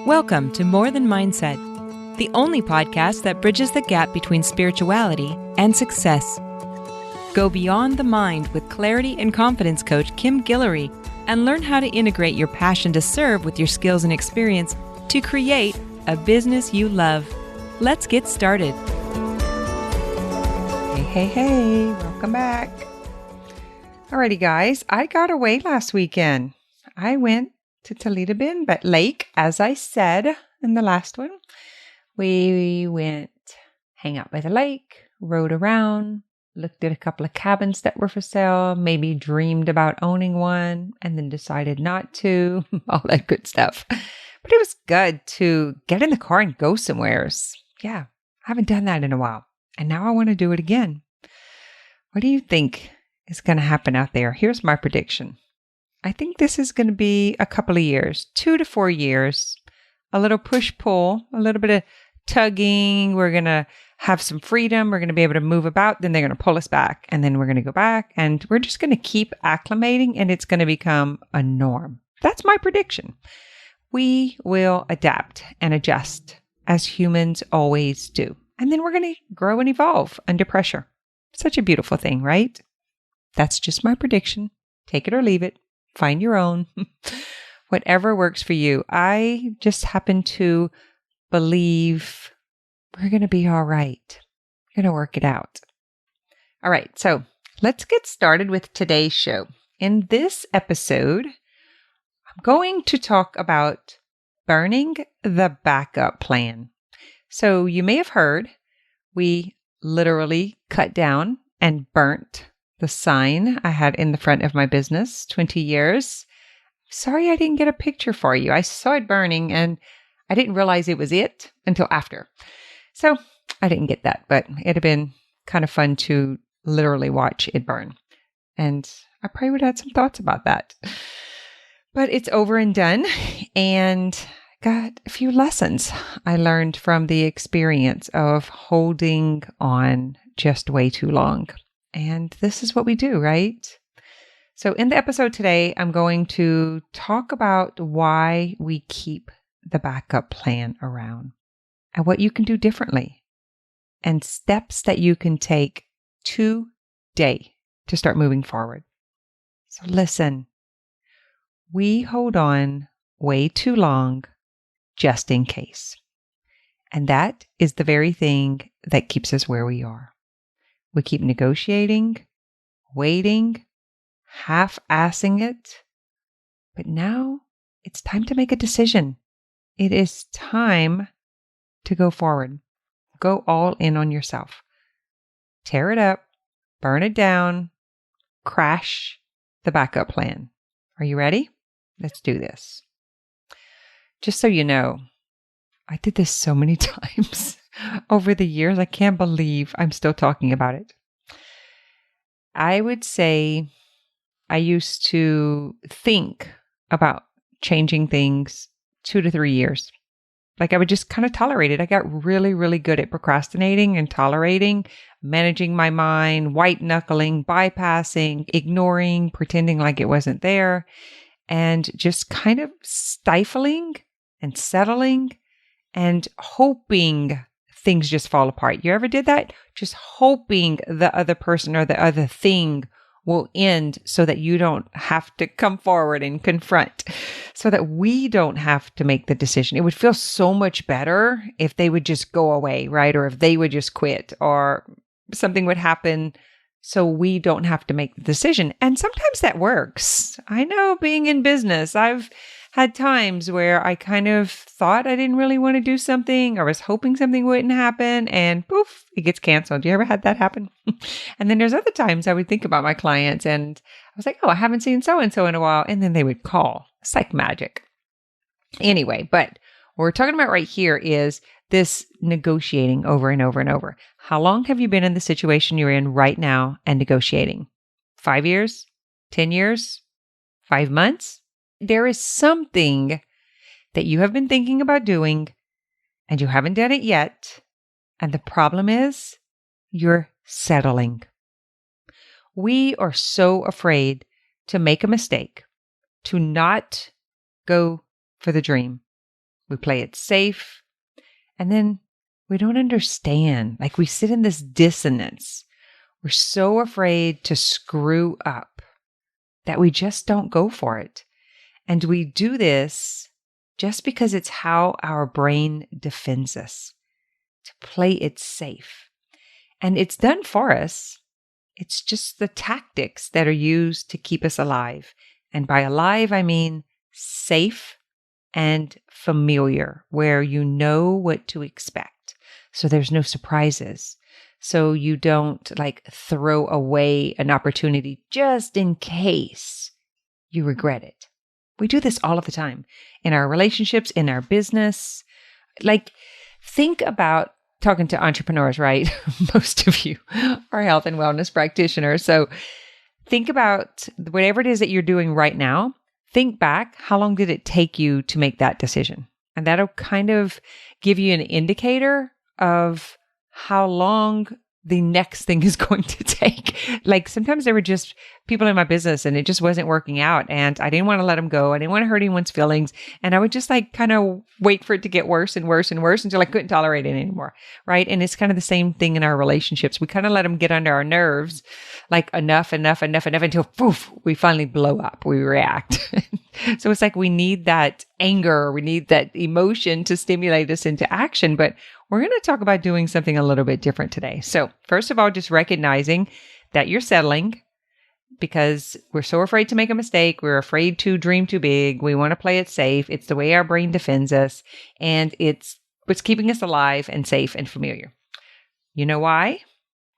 Welcome to More Than Mindset, the only podcast that bridges the gap between spirituality and success. Go beyond the mind with clarity and confidence coach Kim Guillory and learn how to integrate your passion to serve with your skills and experience to create a business you love. Let's get started. Hey, welcome back. Alrighty, guys, I got away last weekend. I went to Toledo Bend Lake, as I said in the last one. We went hang out by the lake, rode around, looked at a couple of cabins that were for sale, maybe dreamed about owning one, and then decided not to, all that good stuff. But it was good to get in the car and go somewheres. Yeah, I haven't done that in a while, and now I want to do it again. What do you think is going to happen out there? Here's my prediction. I think this is going to be a couple of years, 2 to 4 years, a little push-pull, a little bit of tugging. We're going to have some freedom. We're going to be able to move about. Then they're going to pull us back, and then we're going to go back, and we're just going to keep acclimating, and it's going to become a norm. That's my prediction. We will adapt and adjust as humans always do. And then we're going to grow and evolve under pressure. Such a beautiful thing, right? That's just my prediction. Take it or leave it. Find your own. Whatever works for you. I just happen to believe we're going to be all right. We're going to work it out. All right. So let's get started with today's show. In this episode, I'm going to talk about burning the backup plan. So you may have heard we literally cut down and burnt the sign I had in the front of my business, 20 years. Sorry I didn't get a picture for you. I saw it burning and I didn't realize it was it until after. So I didn't get that, but it'd have been kind of fun to literally watch it burn. And I probably would have had some thoughts about that. But it's over and done, and got a few lessons I learned from the experience of holding on just way too long. And this is what we do, right? So in the episode today, I'm going to talk about why we keep the backup plan around and what you can do differently and steps that you can take today to start moving forward. So listen, we hold on way too long just in case. And that is the very thing that keeps us where we are. We keep negotiating, waiting, half-assing it. But now it's time to make a decision. It is time to go forward. Go all in on yourself. Tear it up, burn it down, crash the backup plan. Are you ready? Let's do this. Just so you know, I did this so many times over the years. I can't believe I'm still talking about it. I would say I used to think about changing things 2 to 3 years. Like I would just kind of tolerate it. I got really, really good at procrastinating and tolerating, managing my mind, white knuckling, bypassing, ignoring, pretending like it wasn't there, and just kind of stifling and settling and hoping things just fall apart. You ever did that? Just hoping the other person or the other thing will end so that you don't have to come forward and confront, so that we don't have to make the decision. It would feel so much better if they would just go away, right? Or if they would just quit or something would happen so we don't have to make the decision. And sometimes that works. I know, being in business, I've had times where I kind of thought I didn't really want to do something or was hoping something wouldn't happen and poof, it gets canceled. You ever had that happen? And then there's other times I would think about my clients and I was like, oh, I haven't seen so-and-so in a while. And then they would call. It's like magic. Anyway, but what we're talking about right here is this negotiating over and over and over. How long have you been in the situation you're in right now and negotiating? 5 years? 10 years? 5 months? There is something that you have been thinking about doing and you haven't done it yet. And the problem is you're settling. We are so afraid to make a mistake, to not go for the dream, we play it safe, and then we don't understand. Like we sit in this dissonance. We're so afraid to screw up that we just don't go for it. And we do this just because it's how our brain defends us, to play it safe. And it's done for us. It's just the tactics that are used to keep us alive. And by alive, I mean safe and familiar, where you know what to expect. So there's no surprises. So you don't like throw away an opportunity just in case you regret it. We do this all of the time in our relationships, in our business. Like, think about talking to entrepreneurs, right? Most of you are health and wellness practitioners. So think about whatever it is that you're doing right now. Think back, how long did it take you to make that decision? And that'll kind of give you an indicator of how long the next thing is going to take. Like sometimes there were just people in my business and it just wasn't working out and I didn't want to let them go. I didn't want to hurt anyone's feelings. And I would just like kind of wait for it to get worse and worse and worse until I couldn't tolerate it anymore. Right. And it's kind of the same thing in our relationships. We kind of let them get under our nerves, like enough until poof, we finally blow up. We react. So it's like we need that anger, we need that emotion to stimulate us into action. But we're going to talk about doing something a little bit different today. So first of all, just recognizing that you're settling because we're so afraid to make a mistake. We're afraid to dream too big. We want to play it safe. It's the way our brain defends us. And it's what's keeping us alive and safe and familiar. You know why?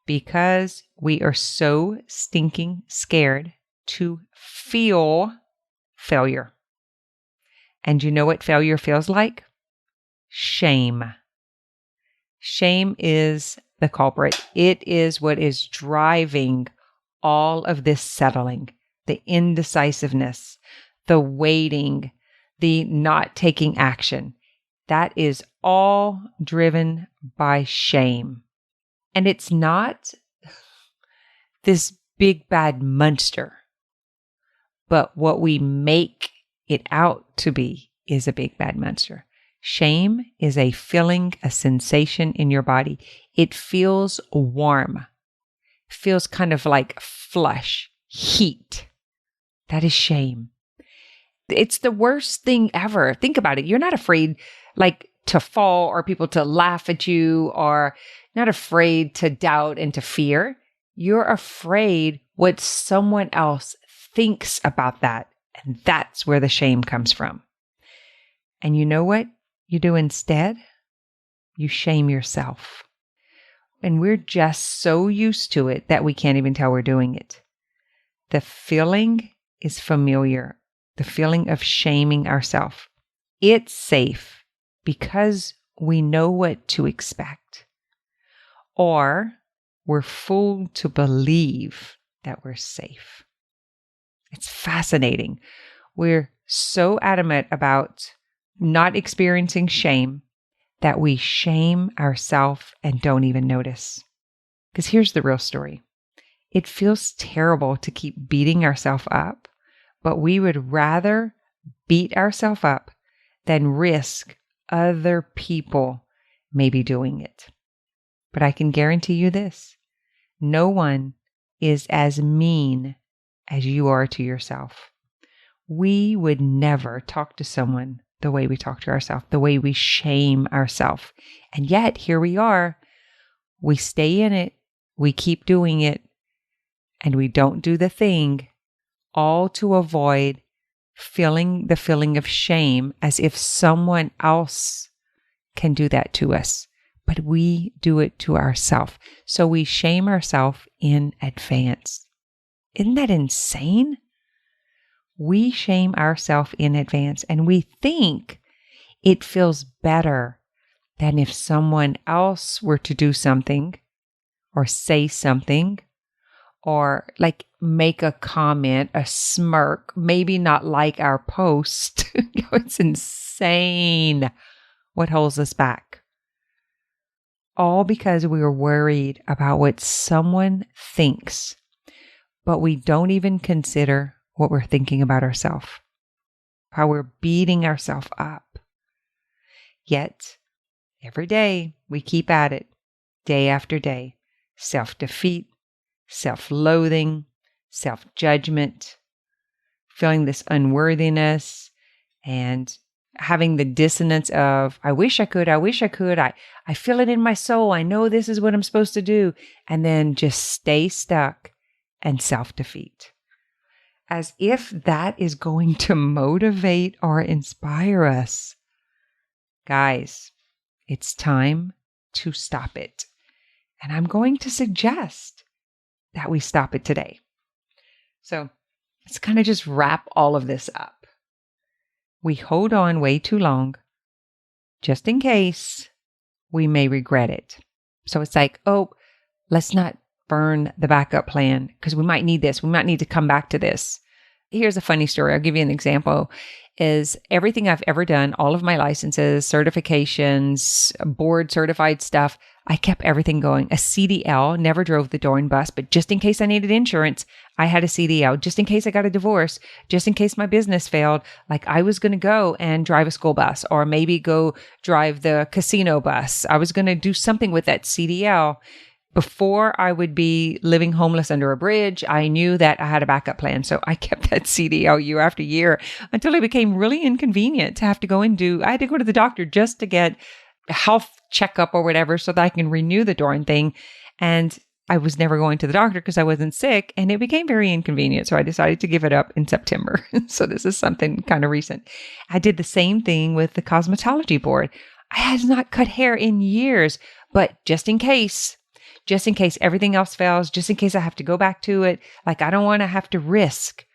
Because we are so stinking scared to feel failure. And you know what failure feels like? Shame. Shame is the culprit. It is what is driving all of this settling, the indecisiveness, the waiting, the not taking action. That is all driven by shame. And it's not this big bad monster, but what we make it out to be is a big bad monster. Shame is a feeling, a sensation in your body. It feels warm. It feels kind of like flush, heat. That is shame. It's the worst thing ever. Think about it. You're not afraid like to fall or people to laugh at you or not afraid to doubt and to fear. You're afraid what someone else thinks about that. And that's where the shame comes from. And you know what you do instead? You shame yourself. And we're just so used to it that we can't even tell we're doing it. The feeling is familiar. The feeling of shaming ourselves. It's safe because we know what to expect. Or we're fooled to believe that we're safe. It's fascinating. We're so adamant about not experiencing shame that we shame ourselves and don't even notice. Because here's the real story. It feels terrible to keep beating ourselves up, but we would rather beat ourselves up than risk other people maybe doing it. But I can guarantee you this. No one is as mean as you are to yourself. We would never talk to someone the way we talk to ourselves, the way we shame ourselves. And yet, here we are. We stay in it. We keep doing it. And we don't do the thing, all to avoid feeling the feeling of shame as if someone else can do that to us. But we do it to ourselves. So we shame ourselves in advance. Isn't that insane? We shame ourselves in advance and we think it feels better than if someone else were to do something or say something or like make a comment, a smirk, maybe not like our post. It's insane what holds us back. All because we are worried about what someone thinks, but we don't even consider what we're thinking about ourselves, how we're beating ourselves up. Yet, every day we keep at it, day after day. Self-defeat, self-loathing, self-judgment, feeling this unworthiness, and having the dissonance of, I wish I could, I feel it in my soul, I know this is what I'm supposed to do, and then just stay stuck and self-defeat. As if that is going to motivate or inspire us. Guys, it's time to stop it. And I'm going to suggest that we stop it today. So let's kind of just wrap all of this up. We hold on way too long, just in case we may regret it. So it's like, oh, let's not burn the backup plan because we might need this. We might need to come back to this. Here's a funny story. I'll give you an example. Is everything I've ever done, all of my licenses, certifications, board certified stuff, I kept everything going. A CDL, never drove the Doran bus, but just in case I needed insurance, I had a CDL. Just in case I got a divorce, just in case my business failed, like I was going to go and drive a school bus or maybe go drive the casino bus. I was going to do something with that CDL. Before I would be living homeless under a bridge, I knew that I had a backup plan. So I kept that CDL year after year until it became really inconvenient to have to go and I had to go to the doctor just to get a health checkup or whatever so that I can renew the darn thing. And I was never going to the doctor because I wasn't sick, and it became very inconvenient. So I decided to give it up in September. So this is something kind of recent. I did the same thing with the cosmetology board. I had not cut hair in years, but just in case everything else fails, just in case I have to go back to it, like I don't want to have to risk.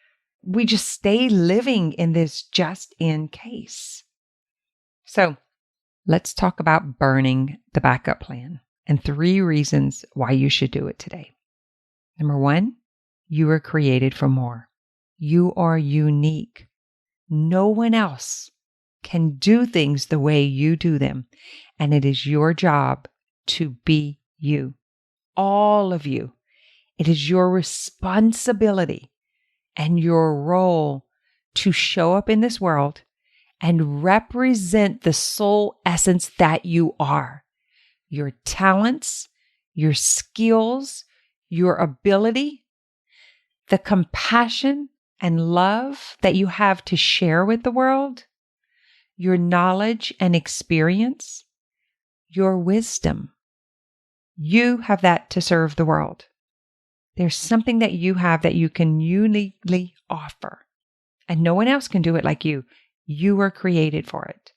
We just stay living in this just in case. So let's talk about burning the backup plan and 3 reasons why you should do it today. Number 1, you were created for more. You are unique. No one else can do things the way you do them. And it is your job to be you. All of you. It is your responsibility and your role to show up in this world and represent the soul essence that you are. Your talents, your skills, your ability, the compassion and love that you have to share with the world, your knowledge and experience, your wisdom. You have that to serve the world. There's something that you have that you can uniquely offer, and no one else can do it like you. You were created for it.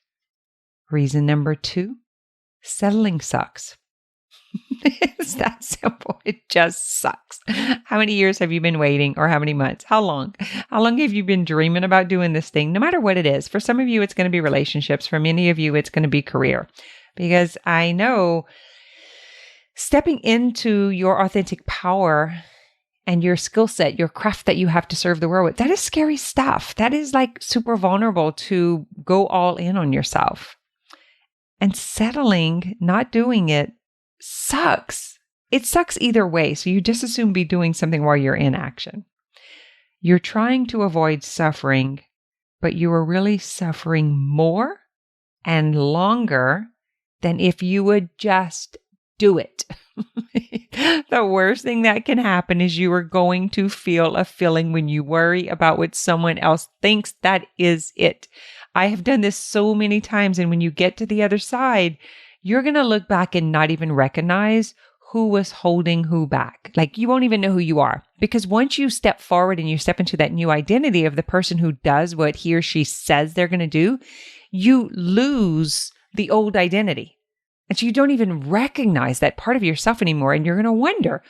Reason number 2, settling sucks. It's that simple. It just sucks. How many years have you been waiting, or how many months? How long? How long have you been dreaming about doing this thing? No matter what it is. For some of you, it's going to be relationships. For many of you, it's going to be career. Because I know stepping into your authentic power and your skill set, your craft that you have to serve the world with, that is scary stuff. That is like super vulnerable to go all in on yourself. And settling, not doing it, sucks. It sucks either way. So you just assume be doing something while you're in action. You're trying to avoid suffering, but you are really suffering more and longer than if you would just do it. The worst thing that can happen is you are going to feel a feeling when you worry about what someone else thinks. That is it. I have done this so many times. And when you get to the other side, you're going to look back and not even recognize who was holding who back. Like you won't even know who you are. Because once you step forward and you step into that new identity of the person who does what he or she says they're going to do, you lose the old identity. And so you don't even recognize that part of yourself anymore. And you're going to wonder,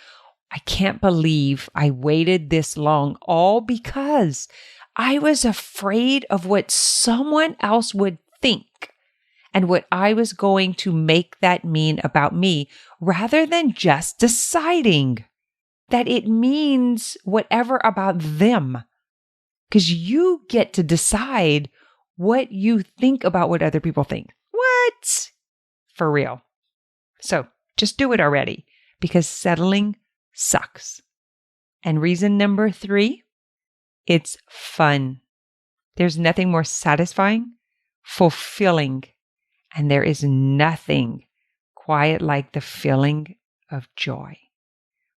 I can't believe I waited this long, all because I was afraid of what someone else would think and what I was going to make that mean about me, rather than just deciding that it means whatever about them. Because you get to decide what you think about what other people think. What? For real. So just do it already, because settling sucks. And reason number 3, it's fun. There's nothing more satisfying, fulfilling, And there is nothing quite like the feeling of joy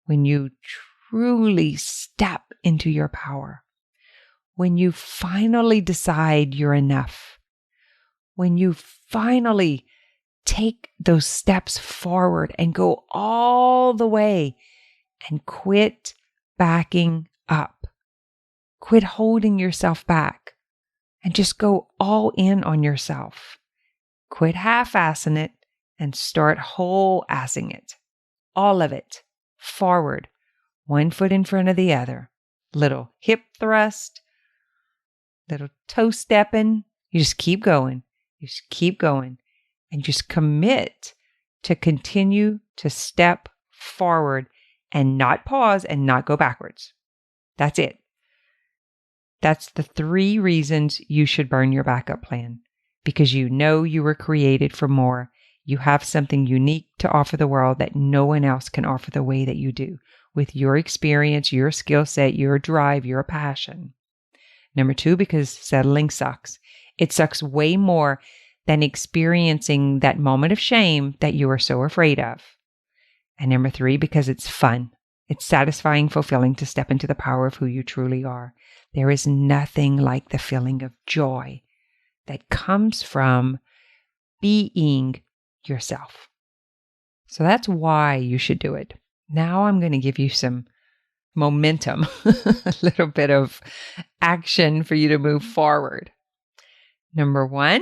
when you truly step into your power, when you finally decide you're enough, when you finally take those steps forward and go all the way and quit backing up, quit holding yourself back, and just go all in on yourself. Quit half-assing it and start whole-assing it. All of it. Forward. One foot in front of the other. Little hip thrust. Little toe stepping. You just keep going. You just keep going. And just commit to continue to step forward and not pause and not go backwards. That's it. That's the 3 reasons you should burn your backup plan. Because you know you were created for more. You have something unique to offer the world that no one else can offer the way that you do, with your experience, your skill set, your drive, your passion. Number 2, because settling sucks. It sucks way more than experiencing that moment of shame that you are so afraid of. And number 3, because it's fun. It's satisfying, fulfilling to step into the power of who you truly are. There is nothing like the feeling of joy that comes from being yourself. So that's why you should do it. Now I'm going to give you some momentum, a little bit of action for you to move forward. Number 1,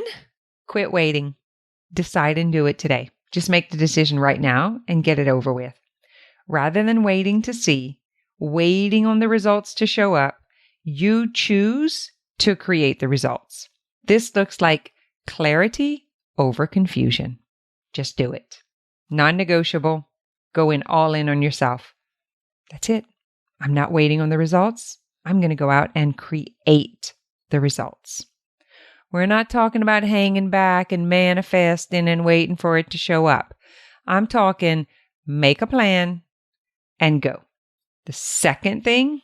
quit waiting. Decide and do it today. Just make the decision right now and get it over with. Rather than waiting to see, waiting on the results to show up, you choose to create the results. This looks like clarity over confusion. Just do it. Non-negotiable. Go all in on yourself. That's it. I'm not waiting on the results. I'm going to go out and create the results. We're not talking about hanging back and manifesting and waiting for it to show up. I'm talking make a plan and go. The second thing,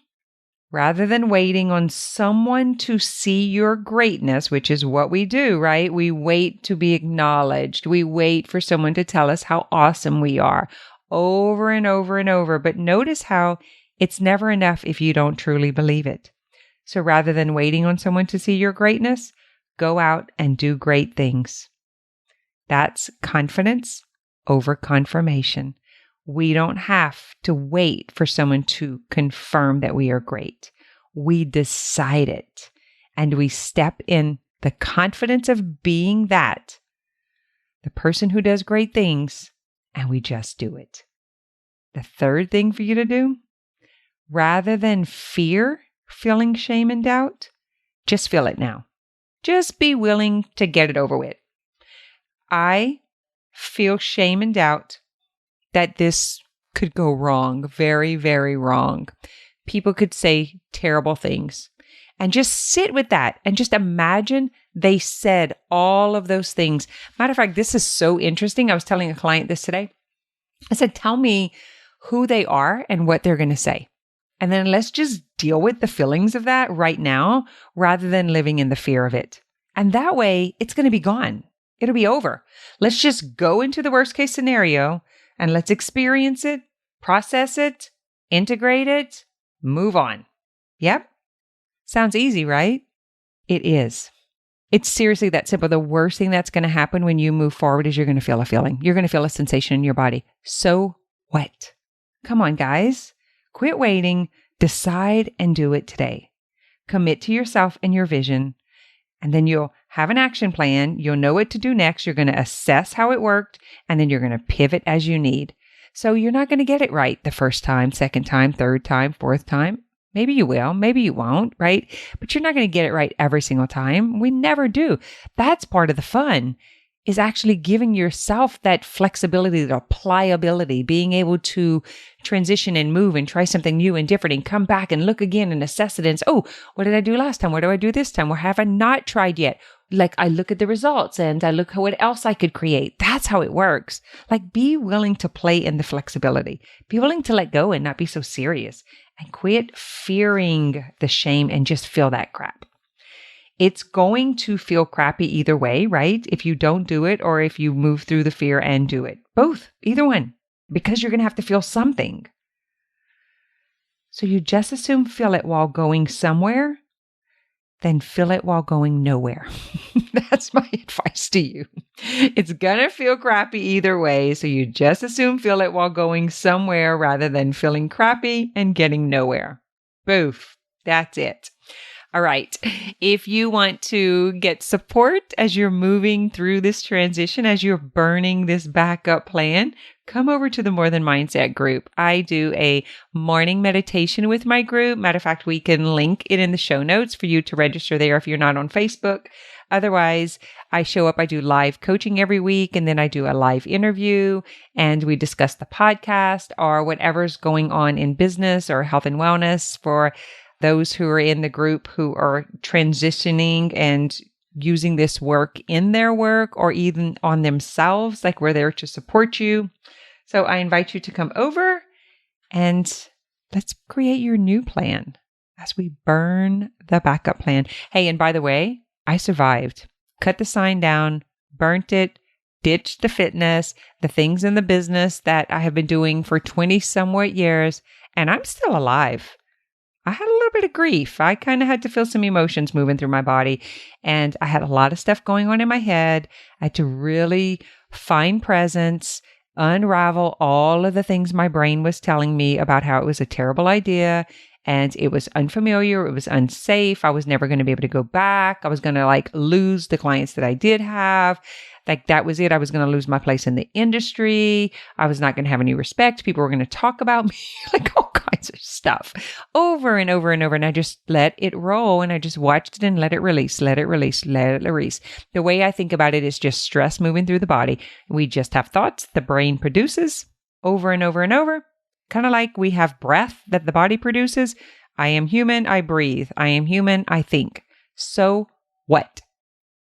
rather than waiting on someone to see your greatness, which is what we do, right? We wait to be acknowledged. We wait for someone to tell us how awesome we are over and over and over. But notice how it's never enough if you don't truly believe it. So rather than waiting on someone to see your greatness, go out and do great things. That's confidence over confirmation. We don't have to wait for someone to confirm that we are great. We decide it, and we step in the confidence of being that, the person who does great things, and we just do it. The third thing for you to do, rather than fear feeling shame and doubt, just feel it now. Just be willing to get it over with. I feel shame and doubt that this could go wrong, very, very wrong. People could say terrible things. And just sit with that and just imagine they said all of those things. Matter of fact, this is so interesting. I was telling a client this today. I said, tell me who they are and what they're going to say. And then let's just deal with the feelings of that right now rather than living in the fear of it. And that way, it's going to be gone. It'll be over. Let's just go into the worst case scenario and let's experience it, process it, integrate it, move on. Yep. Sounds easy, right? It is. It's seriously that simple. The worst thing that's going to happen when you move forward is you're going to feel a feeling. You're going to feel a sensation in your body. So what? Come on, guys. Quit waiting. Decide and do it today. Commit to yourself and your vision. And then you'll have an action plan. You'll know what to do next. You're going to assess how it worked. And then you're going to pivot as you need. So you're not going to get it right the first time, second time, third time, fourth time. Maybe you will, maybe you won't, right? But you're not going to get it right every single time. We never do. That's part of the fun, is actually giving yourself that flexibility, the pliability, being able to transition and move and try something new and different and come back and look again and assess it and say, oh, what did I do last time? What do I do this time? What have I not tried yet? Like I look at the results and I look at what else I could create. That's how it works. Like be willing to play in the flexibility. Be willing to let go and not be so serious. And quit fearing the shame and just feel that crap. It's going to feel crappy either way, right? If you don't do it or if you move through the fear and do it. Both, either one, because you're going to have to feel something. So you just assume feel it while going somewhere, then feel it while going nowhere. That's my advice to you. It's going to feel crappy either way. So you just assume feel it while going somewhere rather than feeling crappy and getting nowhere. Boof. That's it. All right. If you want to get support as you're moving through this transition, as you're burning this backup plan, come over to the More Than Mindset group. I do a morning meditation with my group. Matter of fact, we can link it in the show notes for you to register there if you're not on Facebook. Otherwise, I show up, I do live coaching every week, and then I do a live interview, and we discuss the podcast or whatever's going on in business or health and wellness for those who are in the group who are transitioning and using this work in their work or even on themselves. Like, we're there to support you. So I invite you to come over and let's create your new plan as we burn the backup plan. Hey, and by the way, I survived. Cut the sign down, burnt it, ditched the fitness, the things in the business that I have been doing for 20 somewhat years, and I'm still alive. I had a little bit of grief. I kind of had to feel some emotions moving through my body, and I had a lot of stuff going on in my head. I had to really find presence, unravel all of the things my brain was telling me about how it was a terrible idea and it was unfamiliar. It was unsafe. I was never going to be able to go back. I was going to lose the clients that I did have. That was it. I was going to lose my place in the industry. I was not going to have any respect. People were going to talk about me, all kinds of stuff over and over and over. And I just let it roll and I just watched it and let it release, let it release, let it release. The way I think about it is just stress moving through the body. We just have thoughts the brain produces over and over and over. Kind of like we have breath that the body produces. I am human, I breathe. I am human, I think. So what?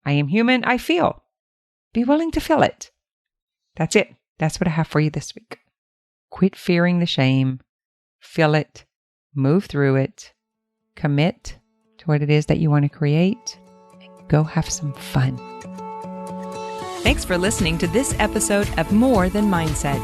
I am human, I feel. Be willing to feel it. That's it. That's what I have for you this week. Quit fearing the shame. Feel it. Move through it. Commit to what it is that you want to create. And go have some fun. Thanks for listening to this episode of More Than Mindset.